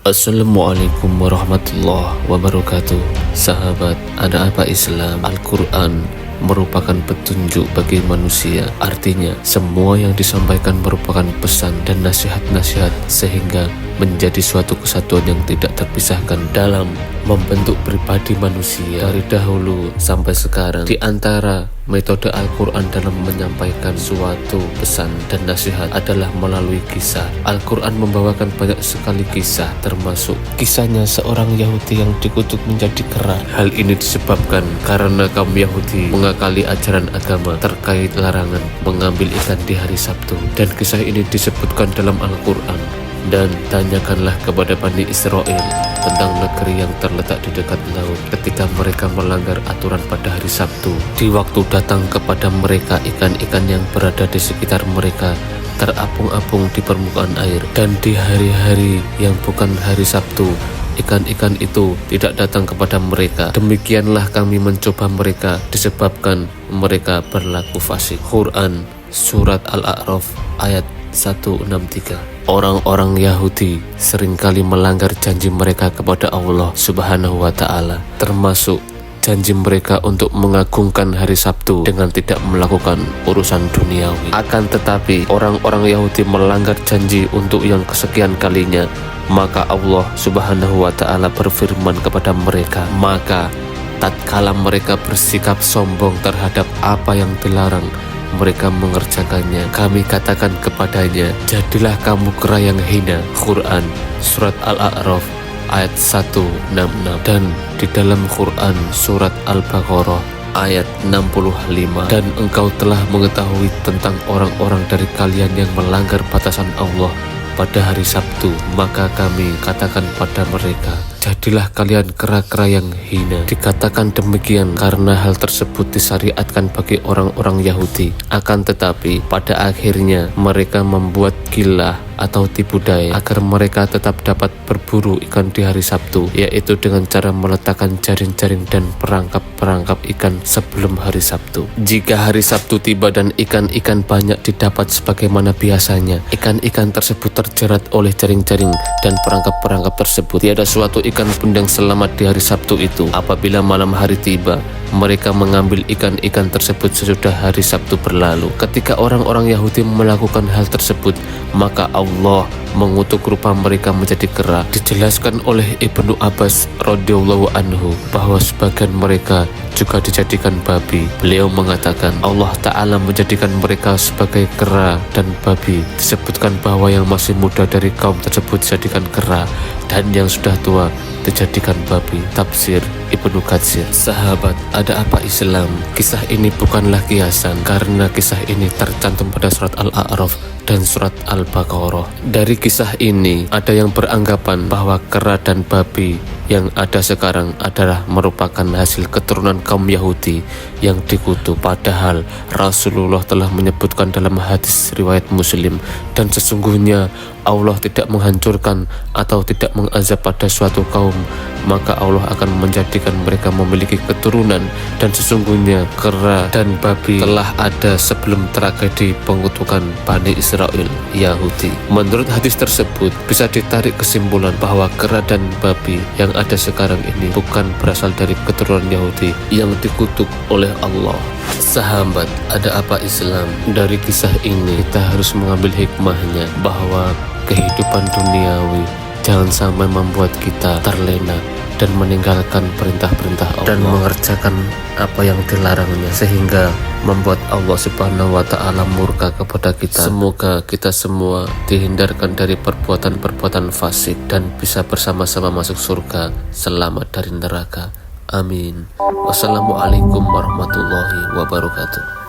Assalamualaikum warahmatullahi wabarakatuh. Sahabat, ada apa Islam? Al-Quran merupakan petunjuk bagi manusia. Artinya, semua yang disampaikan merupakan pesan dan nasihat-nasihat sehingga menjadi suatu kesatuan yang tidak terpisahkan dalam membentuk pribadi manusia dari dahulu sampai sekarang. Di antara metode Al-Quran dalam menyampaikan suatu pesan dan nasihat adalah melalui kisah. Al-Quran membawakan banyak sekali kisah, termasuk kisahnya seorang Yahudi yang dikutuk menjadi kera. Hal ini disebabkan karena kaum Yahudi mengakali ajaran agama terkait larangan mengambil ikan di hari Sabtu, dan kisah ini disebutkan dalam Al-Quran. Dan tanyakanlah kepada Bani Israel tentang negeri yang terletak di dekat laut ketika mereka melanggar aturan pada hari Sabtu. Di waktu datang kepada mereka ikan-ikan yang berada di sekitar mereka terapung-apung di permukaan air, dan di hari-hari yang bukan hari Sabtu ikan-ikan itu tidak datang kepada mereka. Demikianlah kami mencoba mereka disebabkan mereka berlaku fasik. Quran Surat Al-A'raf ayat 163. Orang-orang Yahudi seringkali melanggar janji mereka kepada Allah Subhanahu wa Ta'ala, termasuk janji mereka untuk mengagungkan hari Sabtu dengan tidak melakukan urusan duniawi. Akan tetapi, orang-orang Yahudi melanggar janji untuk yang kesekian kalinya, maka Allah Subhanahu wa Ta'ala berfirman kepada mereka, maka tatkala mereka bersikap sombong terhadap apa yang dilarang, mereka mengerjakannya, kami katakan kepadanya, jadilah kamu kera yang hina. Quran Surat Al-A'raf ayat 166. Dan di dalam Quran Surat Al-Baqarah ayat 65, dan engkau telah mengetahui tentang orang-orang dari kalian yang melanggar batasan Allah pada hari Sabtu, maka kami katakan pada mereka, jadilah kalian kera-kera yang hina. Dikatakan demikian karena hal tersebut disyariatkan bagi orang-orang Yahudi. Akan tetapi pada akhirnya mereka membuat gila atau tipu daya agar mereka tetap dapat berburu ikan di hari Sabtu, yaitu dengan cara meletakkan jaring-jaring dan perangkap-perangkap ikan sebelum hari Sabtu. Jika hari Sabtu tiba dan ikan-ikan banyak didapat sebagaimana biasanya, ikan-ikan tersebut terjerat oleh jaring-jaring dan perangkap-perangkap tersebut. Tiada suatu ikan pun yang selamat di hari Sabtu itu. Apabila malam hari tiba, mereka mengambil ikan-ikan tersebut sesudah hari Sabtu berlalu. Ketika orang-orang Yahudi melakukan hal tersebut, maka Allah mengutuk rupa mereka menjadi kera. Dijelaskan oleh Ibnu Abbas radhiyallahu anhu bahwa sebagian mereka juga dijadikan babi. Beliau mengatakan Allah Ta'ala menjadikan mereka sebagai kera dan babi. Disebutkan bahwa yang masih muda dari kaum tersebut dijadikan kera dan yang sudah tua dijadikan babi. Tafsir Ibnu Katsir. Sahabat, ada apa Islam? Kisah ini bukanlah kiasan, karena kisah ini tercantum pada surat Al-A'raf dan surat Al-Baqarah. Dari kisah ini ada yang beranggapan bahwa kera dan babi yang ada sekarang adalah merupakan hasil keturunan kaum Yahudi yang dikutuk. Padahal Rasulullah telah menyebutkan dalam hadis riwayat Muslim, dan sesungguhnya Allah tidak menghancurkan atau tidak mengazab pada suatu kaum, maka Allah akan menjadikan mereka memiliki keturunan, dan sesungguhnya kera dan babi telah ada sebelum tragedi pengutukan Bani Israel Yahudi. Menurut hadis tersebut bisa ditarik kesimpulan bahwa kera dan babi yang ada sekarang ini bukan berasal dari keturunan Yahudi yang dikutuk oleh Allah. Sahabat, ada apa Islam? Dari kisah ini kita harus mengambil hikmahnya bahwa kehidupan duniawi jangan sampai membuat kita terlena dan meninggalkan perintah-perintah Allah dan mengerjakan apa yang dilarangnya, sehingga membuat Allah Subhanahu wa Ta'ala murka kepada kita. Semoga kita semua dihindarkan dari perbuatan-perbuatan fasik dan bisa bersama-sama masuk surga, selamat dari neraka. Amin. Wassalamualaikum warahmatullahi wabarakatuh.